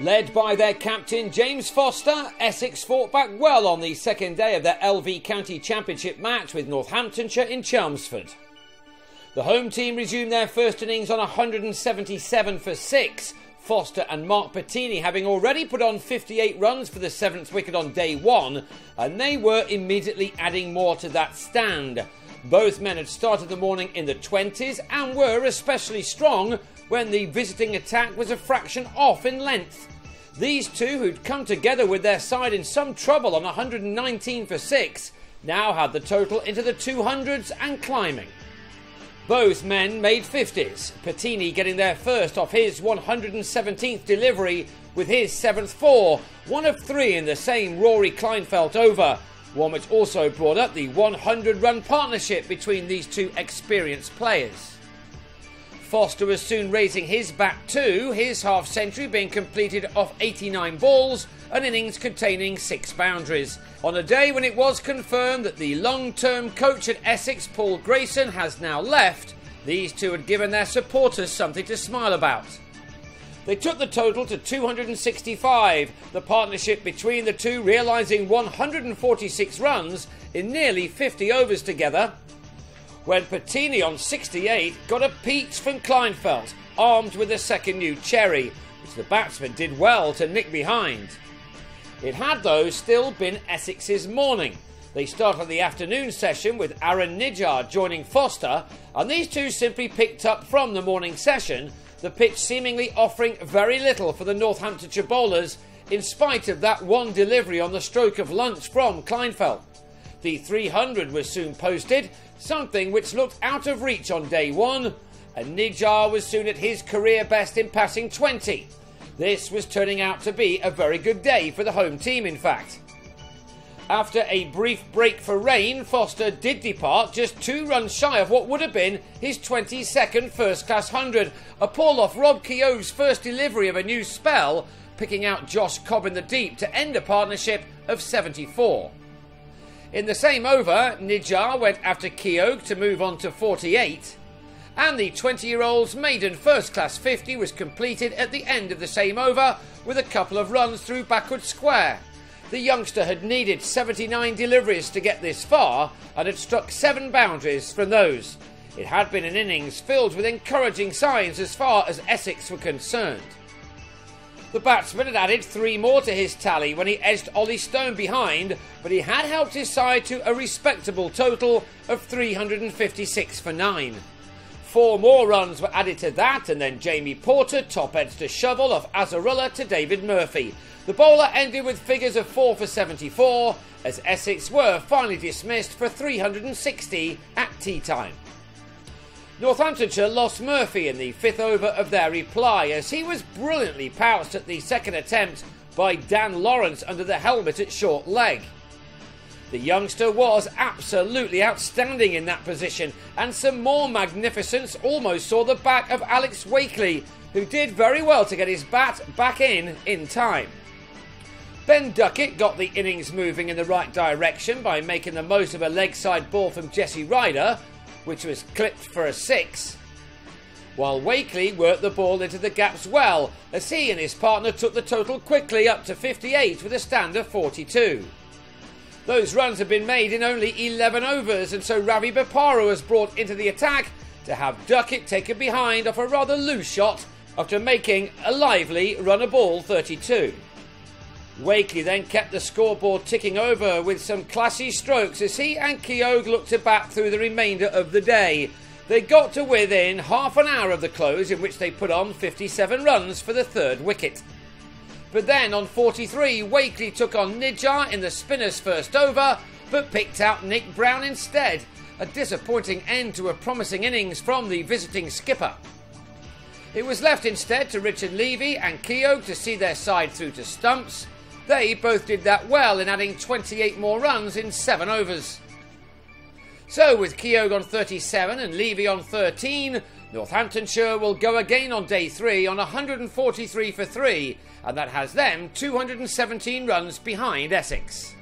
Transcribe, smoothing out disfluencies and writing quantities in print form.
Led by their captain James Foster, Essex fought back well on the second day of their LV County Championship match with Northamptonshire in Chelmsford. The home team resumed their first innings on 177 for 6, Foster and Mark Pettini having already put on 58 runs for the 7th wicket on day 1, and they were immediately adding more to that stand. Both men had started the morning in the 20s and were especially strong when the visiting attack was a fraction off in length. These two, who'd come together with their side in some trouble on 119 for 6, now had the total into the 200s and climbing. Both men made 50s, Pettini getting there first off his 117th delivery with his 7th 4, one of 3 in the same Rory Kleinfeldt over, one which also brought up the 100-run partnership between these two experienced players. Foster was soon raising his bat too, his half-century being completed off 89 balls, an innings containing 6 boundaries. On a day when it was confirmed that the long-term coach at Essex, Paul Grayson, has now left, these two had given their supporters something to smile about. They took the total to 265, the partnership between the two realising 146 runs in nearly 50 overs together, when Pettini on 68 got a peach from Kleinfeldt, armed with a second new cherry, which the batsman did well to nick behind. It had, though, still been Essex's morning. They started the afternoon session with Aaron Nijjar joining Foster, and these two simply picked up from the morning session, the pitch seemingly offering very little for the Northamptonshire bowlers, in spite of that one delivery on the stroke of lunch from Kleinfeldt. The 300 was soon posted, something which looked out of reach on day 1, and Nijjar was soon at his career best in passing 20. This was turning out to be a very good day for the home team, in fact. After a brief break for rain, Foster did depart just 2 runs shy of what would have been his 22nd first-class 100, a pull off Rob Keogh's first delivery of a new spell, picking out Josh Cobb in the deep to end a partnership of 74. In the same over, Nijjar went after Keogh to move on to 48, and the 20-year-old's maiden first-class 50 was completed at the end of the same over with a couple of runs through backward square. The youngster had needed 79 deliveries to get this far and had struck 7 boundaries from those. It had been an innings filled with encouraging signs as far as Essex were concerned. The batsman had added 3 more to his tally when he edged Ollie Stone behind, but he had helped his side to a respectable total of 356 for 9. 4 more runs were added to that, and then Jamie Porter top-edged a shovel off Azarullah to David Murphy. The bowler ended with figures of 4 for 74, as Essex were finally dismissed for 360 at tea time. Northamptonshire lost Murphy in the 5th over of their reply, as he was brilliantly pounced at the second attempt by Dan Lawrence under the helmet at short leg. The youngster was absolutely outstanding in that position, and some more magnificence almost saw the back of Alex Wakely, who did very well to get his bat back in time. Ben Duckett got the innings moving in the right direction by making the most of a leg side ball from Jesse Ryder, which was clipped for a 6, while Wakely worked the ball into the gaps well, as he and his partner took the total quickly up to 58 with a stand of 42. Those runs had been made in only 11 overs, and so Ravi Bopara was brought into the attack to have Duckett taken behind off a rather loose shot after making a lively run-a-ball 32. Wakely then kept the scoreboard ticking over with some classy strokes as he and Keogh looked to bat through the remainder of the day. They got to within half an hour of the close, in which they put on 57 runs for the 3rd wicket. But then on 43, Wakely took on Nijjar in the spinner's first over, but picked out Nick Brown instead. A disappointing end to a promising innings from the visiting skipper. It was left instead to Richard Levy and Keogh to see their side through to stumps. They both did that well in adding 28 more runs in 7 overs. So with Keogh on 37 and Levy on 13, Northamptonshire will go again on day 3 on 143 for 3, and that has them 217 runs behind Essex.